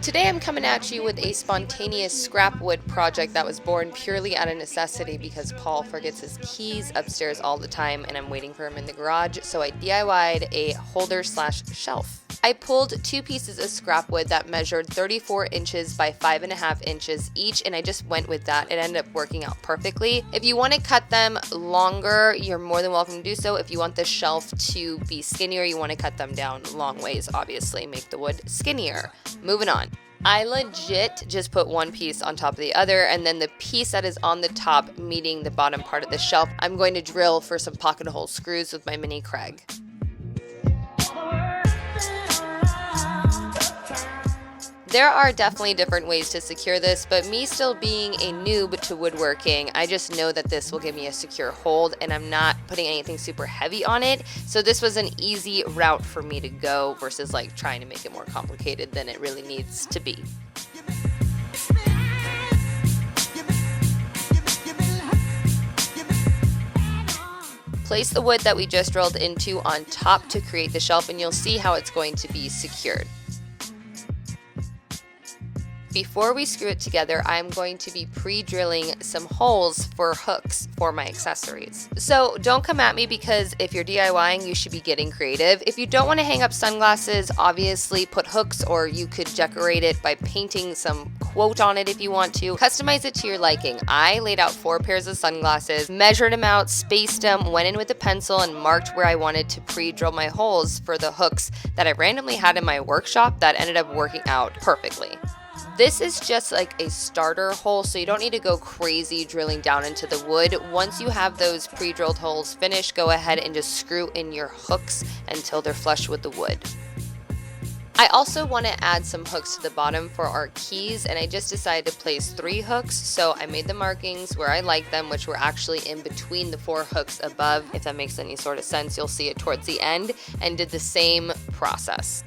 Today I'm coming at you with a spontaneous scrap wood project that was born purely out of necessity because Paul forgets his keys upstairs all the time and I'm waiting for him in the garage, so I DIY'd a holder/shelf. I pulled two pieces of scrap wood that measured 34 inches by 5.5 inches each, and I just went with that. It ended up working out perfectly. If you want to cut them longer, you're more than welcome to do so. If you want the shelf to be skinnier, you want to cut them down long ways, obviously, make the wood skinnier. Moving on. I legit just put one piece on top of the other, and then the piece that is on the top meeting the bottom part of the shelf, I'm going to drill for some pocket hole screws with my mini Craig. There are definitely different ways to secure this, but me still being a noob to woodworking, I just know that this will give me a secure hold and I'm not putting anything super heavy on it. So this was an easy route for me to go versus like trying to make it more complicated than it really needs to be. Place the wood that we just drilled into on top to create the shelf, and you'll see how it's going to be secured. Before we screw it together, I'm going to be pre-drilling some holes for hooks for my accessories. So don't come at me, because if you're DIYing, you should be getting creative. If you don't want to hang up sunglasses, obviously put hooks, or you could decorate it by painting some quote on it if you want to. Customize it to your liking. I laid out 4 pairs of sunglasses, measured them out, spaced them, went in with a pencil and marked where I wanted to pre-drill my holes for the hooks that I randomly had in my workshop that ended up working out perfectly. This is just like a starter hole, so you don't need to go crazy drilling down into the wood. Once you have those pre-drilled holes finished, go ahead and just screw in your hooks until they're flush with the wood. I also want to add some hooks to the bottom for our keys, and I just decided to place 3 hooks, so I made the markings where I like them, which were actually in between the 4 hooks above. If that makes any sort of sense, you'll see it towards the end, and did the same process.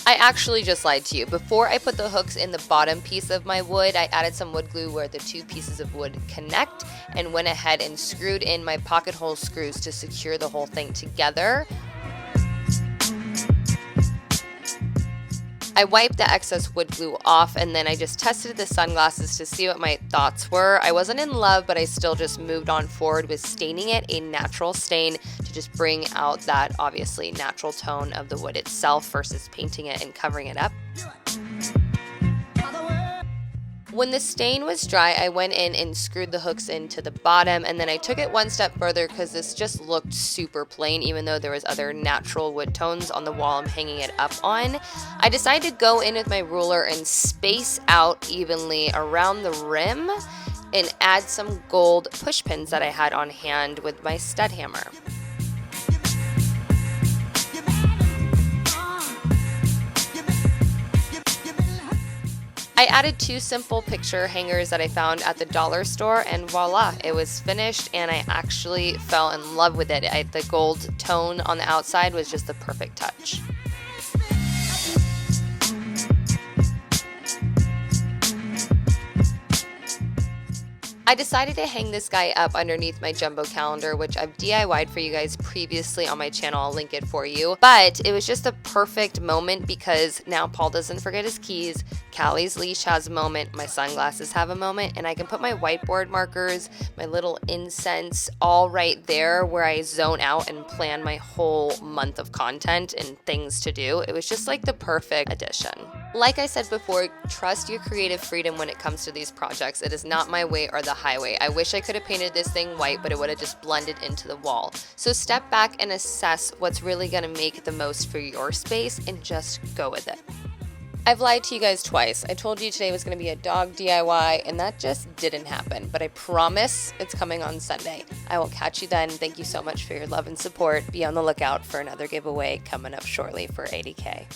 I actually just lied to you. Before I put the hooks in the bottom piece of my wood, I added some wood glue where the 2 pieces of wood connect and went ahead and screwed in my pocket hole screws to secure the whole thing together. I wiped the excess wood glue off, and then I just tested the sunglasses to see what my thoughts were. I wasn't in love, but I still just moved on forward with staining it a natural stain to just bring out that obviously natural tone of the wood itself versus painting it and covering it up. When the stain was dry, I went in and screwed the hooks into the bottom, and then I took it one step further because this just looked super plain even though there was other natural wood tones on the wall I'm hanging it up on. I decided to go in with my ruler and space out evenly around the rim and add some gold push pins that I had on hand with my stud hammer. I added 2 simple picture hangers that I found at the dollar store, and voila, it was finished, and I actually fell in love with it. The gold tone on the outside was just the perfect touch. I decided to hang this guy up underneath my jumbo calendar, which I've DIY'd for you guys previously on my channel. I'll link it for you. But it was just a perfect moment because now Paul doesn't forget his keys, Callie's leash has a moment, my sunglasses have a moment, and I can put my whiteboard markers, my little incense, all right there where I zone out and plan my whole month of content and things to do. It was just like the perfect addition. Like I said before, trust your creative freedom when it comes to these projects. It is not my way or the highway. I wish I could have painted this thing white, but it would have just blended into the wall. So step back and assess what's really going to make the most for your space and just go with it. I've lied to you guys twice. I told you today was going to be a dog DIY, and that just didn't happen. But I promise it's coming on Sunday. I will catch you then. Thank you so much for your love and support. Be on the lookout for another giveaway coming up shortly for 80K.